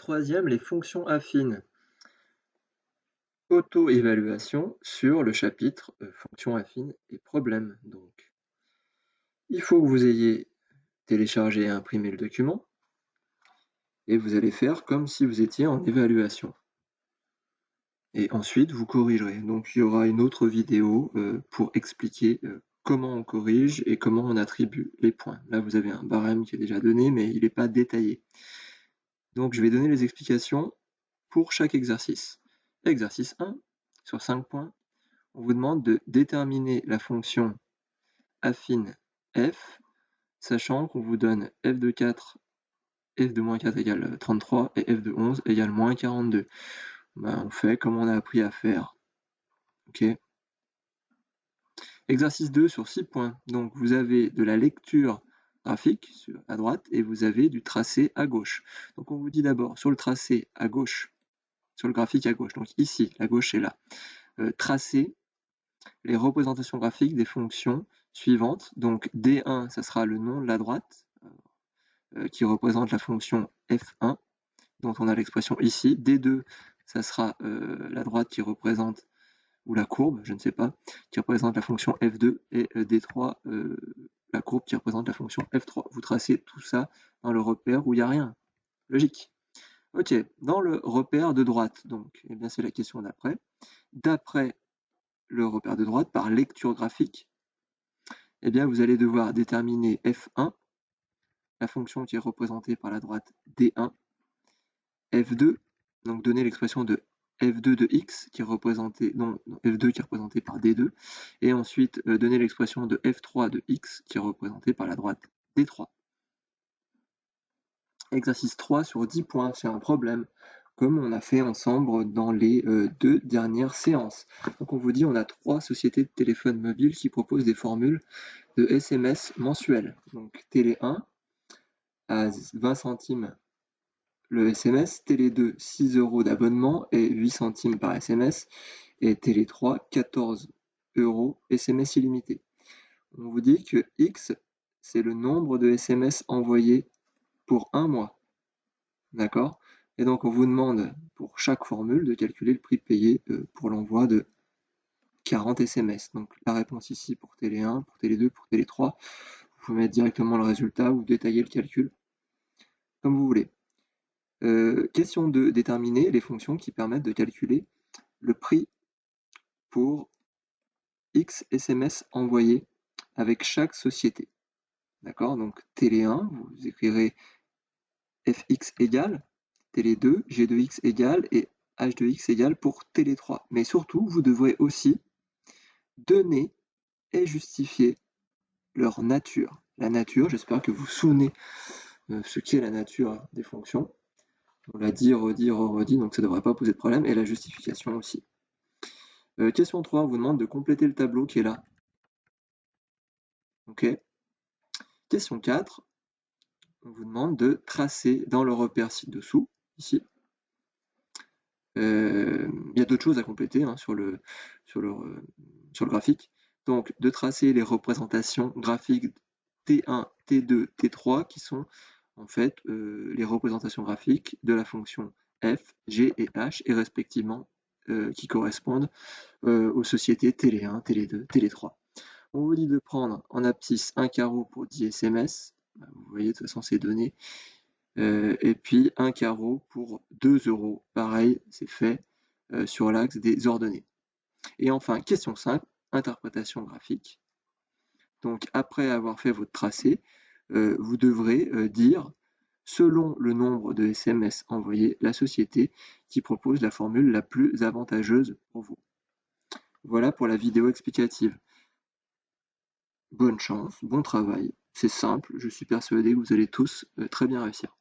troisième, les fonctions affines. Auto-évaluation sur le chapitre fonctions affines et problèmes. Donc, il faut que vous ayez téléchargé et imprimé le document et vous allez faire comme si vous étiez en évaluation. Et ensuite, vous corrigerez. Donc, il y aura une autre vidéo pour expliquer comment on corrige et comment on attribue les points. Là, vous avez un barème qui est déjà donné, mais il n'est pas détaillé. Donc, je vais donner les explications pour chaque exercice. Exercice 1, sur 5 points, on vous demande de déterminer la fonction affine f, sachant qu'on vous donne f de 4, f de moins 4 égale 33 et f de 11 égale moins 42. On fait comme on a appris à faire. Ok. Exercice 2 sur 6 points. Donc vous avez de la lecture graphique à droite et vous avez du tracé à gauche. Donc on vous dit d'abord sur le tracé à gauche, sur le graphique à gauche, donc ici, la gauche est là, tracer les représentations graphiques des fonctions suivantes. Donc D1, ça sera le nom de la droite qui représente la fonction F1, dont on a l'expression ici. D2, ça sera la droite qui représente, ou la courbe, je ne sais pas, qui représente la fonction F2, et D3, la courbe qui représente la fonction F3. Vous tracez tout ça dans le repère où il n'y a rien. Logique. Ok, dans le repère de droite, donc, eh bien c'est la question d'après. D'après le repère de droite, par lecture graphique, eh bien vous allez devoir déterminer F1, la fonction qui est représentée par la droite D1, F2, donc donner l'expression de F2 de x qui est représentée, non, F2 qui est représenté par D2, et ensuite donner l'expression de F3 de x qui est représentée par la droite D3. Exercice 3 sur 10 points, c'est un problème, comme on a fait ensemble dans les 2 dernières séances. Donc on vous dit on a 3 sociétés de téléphone mobile qui proposent des formules de SMS mensuels. Donc Télé 1 à 20 centimes le SMS, Télé 2 6 € d'abonnement et 8 centimes par SMS, et Télé 3 14 € SMS illimité. On vous dit que X, c'est le nombre de SMS envoyés pour un mois. D'accord? Et donc on vous demande pour chaque formule de calculer le prix payé pour l'envoi de 40 SMS. Donc la réponse ici pour Télé 1, pour Télé 2, pour Télé 3, vous pouvez mettre directement le résultat ou détailler le calcul comme vous voulez. Question de déterminer les fonctions qui permettent de calculer le prix pour X SMS envoyés avec chaque société. D'accord? Donc Télé 1, vous écrirez fx égale, Télé 2, g de x égale et h de x égale pour Télé 3. Mais surtout, vous devrez aussi donner et justifier leur nature. La nature, j'espère que vous vous souvenez ce qu'est la nature des fonctions. On l'a dit, redit, redit, donc ça ne devrait pas poser de problème. Et la justification aussi. Question 3, on vous demande de compléter le tableau qui est là. Ok. Question 4, on vous demande de tracer dans le repère ci-dessous, ici. Il y a d'autres choses à compléter sur le graphique. Donc, de tracer les représentations graphiques T1, T2, T3, qui sont en fait les représentations graphiques de la fonction f, g et h, et respectivement qui correspondent aux sociétés Télé 1, Télé 2, Télé 3. On vous dit de prendre en abscisse un carreau pour 10 SMS, vous voyez de toute façon ces données, et puis un carreau pour 2 €. Pareil, c'est fait sur l'axe des ordonnées. Et enfin, question 5, interprétation graphique. Donc après avoir fait votre tracé, vous devrez dire, selon le nombre de SMS envoyés, la société qui propose la formule la plus avantageuse pour vous. Voilà pour la vidéo explicative. Bonne chance, bon travail, c'est simple, je suis persuadé que vous allez tous très bien réussir.